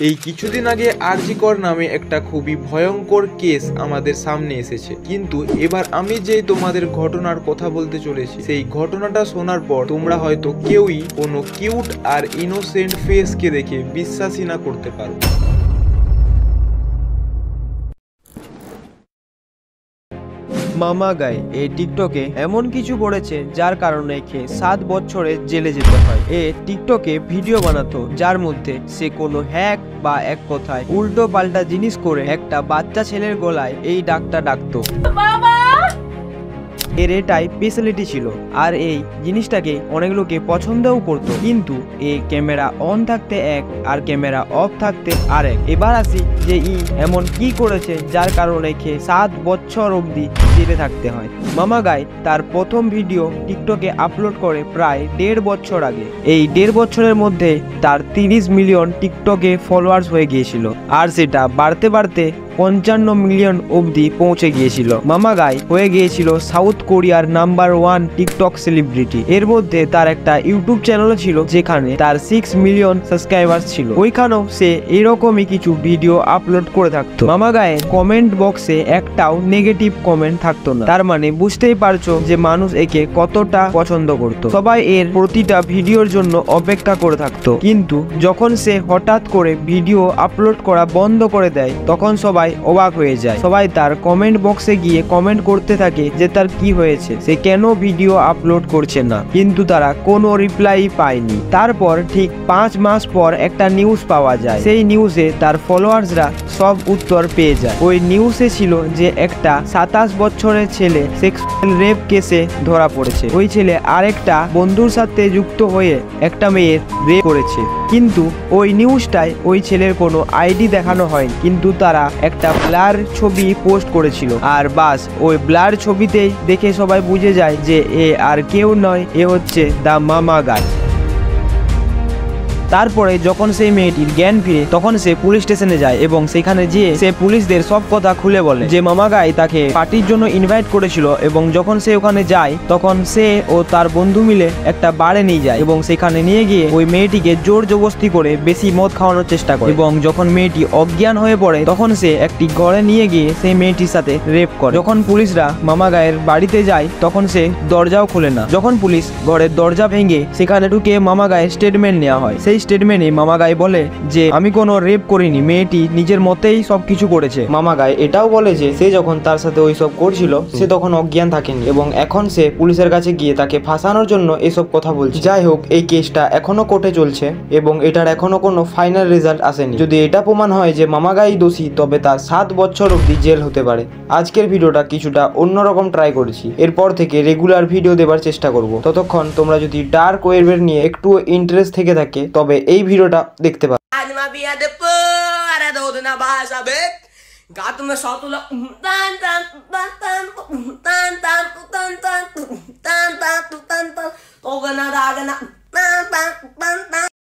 এই কিছুদিন আগে আরজি কর নামে একটা খুবই ভয়ঙ্কর কেস আমাদের সামনে এসেছে, কিন্তু এবার আমি যে তোমাদের ঘটনার কথা বলতে চলেছি সেই ঘটনাটা শোনার পর তোমরা হয়তো কেউই কোনো কিউট আর ইনোসেন্ট ফেসকে দেখে বিশ্বাসই না করতে পারো। মামা গাই এই টিকটকে এমন কিছু করেছে যার কারণে একে 7 বছরে জেলে যেতে হয়। টিকটকে ভিডিও বানাতো যার মধ্যে সে কোনো হ্যাক বা এক কথায় উল্টো পাল্টা জিনিস করে একটা বাচ্চা ছেলের গলায় এই ডাকটা ডাকতো। এর এটাই স্পেশালিটি ছিল, আর এই জিনিসটাকে অনেক লোকে পছন্দও করতো। কিন্তু এই ক্যামেরা অন থাকতে এক আর ক্যামেরা অফ থাকতে আরেক। এবার আসি যে এমন কি করেছে যার কারণে 7 বছর অবধি জেলে থাকতে হয়। মামা গাই তার প্রথম ভিডিও টিকটকে আপলোড করে প্রায় 1.5 বছর আগে। এই 1.5 বছরের মধ্যে তার 30 মিলিয়ন টিকটকে ফলোয়ার্স হয়ে গিয়েছিল, আর সেটা বাড়তে বাড়তে 55 মিলিয়ন অবধি পৌঁছে গিয়েছিল। মামা গাই হয়ে গিয়েছিল সাউথ কোরিয়ার নাম্বার 1 টিকটক সেলিব্রিটি। এর মধ্যে তার একটা ইউটিউব চ্যানেলও ছিল যেখানে তার 6 মিলিয়ন সাবস্ক্রাইবার্স ছিল। ওইখানেও সে এরকমই কিছু ভিডিও আপলোড করে থাকতো। মামা গায়ের কমেন্ট বক্সে একটাও নেগেটিভ কমেন্ট থাকতো না। তার মানে বুঝতেই পারছো যে মানুষ একে কতটা পছন্দ করত। সবাই এর প্রতিটা ভিডিওর জন্য অপেক্ষা করে থাকতো, কিন্তু যখন সে হঠাৎ করে ভিডিও আপলোড করা বন্ধ করে দেয় তখন সবাই অবাক হয়ে যায়। সবাই তার কমেন্ট বক্সে গিয়ে কমেন্ট করতে থাকে যে তার কি হয়েছে, সে কেন ভিডিও আপলোড করছে না, কিন্তু তারা কোনো রিপ্লাই পায়নি। তারপর ঠিক 5 মাস পর একটা নিউজ পাওয়া যায়। সেই নিউজে তার ফলোয়ার্সরা সব উত্তর পেয়ে যায়। ওই নিউজে ছিল যে একটা 27 বছরের ছেলে সেক্সুয়াল রেপ কেসে ধরা পড়েছে। ওই ছেলে আরেকটা বন্ধুর সাথে যুক্ত হয়ে একটা মেয়ের রেপ করেছে, কিন্তু ওই নিউজটায় ওই ছেলের কোনো আইডি দেখানো হয়নি, কিন্তু তারা একটা ব্লার ছবি পোস্ট করেছিল। আর বাস ওই ব্লার ছবিতেই দেখে সবাই বুঝে যায় যে এ আর কেউ নয়, এ হচ্ছে দা মামা গাই। তারপরে যখন সেই মেয়েটির জ্ঞান ফিরে তখন সে পুলিশ স্টেশনে যায় এবং সেখানে গিয়ে সে পুলিশদের সব কথা খুলে বলে যে মামা গাই তাকে পার্টির জন্য ইনভাইট করেছিল, এবং যখন সে ওখানে যায় তখন সে ও তার বন্ধু মিলে একটা বারে নিয়ে যায় এবং সেখানে নিয়ে গিয়ে ওই মেয়েটিকে জোর জবরদস্তি করে বেশি মদ খাওয়ানোর চেষ্টা করে, এবং যখন মেয়েটি অজ্ঞান হয়ে পড়ে তখন সে একটি ঘরে নিয়ে গিয়ে সেই মেয়েটির সাথে রেপ করে। যখন পুলিশরা মামা গায়ের বাড়িতে যায় তখন সে দরজাও খুলে না। যখন পুলিশ ঘরের দরজা ভেঙে সেখানে ঢুকে মামা গায়ের স্টেটমেন্ট নেওয়া হয়। সেই স্টেটমেন্টে মামা গাই বলে যে আমি কোনো রেপ করিনি, মেয়েটি নিজের মতেই সবকিছু করেছে। মামা গাই এটাও বলে যে সে যখন তার সাথে ওই সব করছিল সে তখন অজ্ঞান থাকেনি, এবং এখন সে পুলিশের কাছে গিয়ে তাকে ফাঁসানোর জন্য এসব কথা বলছে। যাই হোক, এই কেসটা এখনো কোর্টে চলছে এবং এটার এখনো কোনো ফাইনাল রেজাল্ট আসেনি। যদি এটা প্রমাণ হয় যে মামা গাই দোষী তবে তার 7 বছর অবধি জেল হতে পারে। আজকের ভিডিওটা কিছুটা অন্যরকম ট্রাই করেছি, এরপর থেকে রেগুলার ভিডিও দেবার চেষ্টা করব। ততক্ষণ তোমরা যদি ডার্ক ওয়েবের নিয়ে একটু ইন্টারেস্ট থেকে থাকে তবে এই ভিডিওটা দেখতে পারো। Gato me solta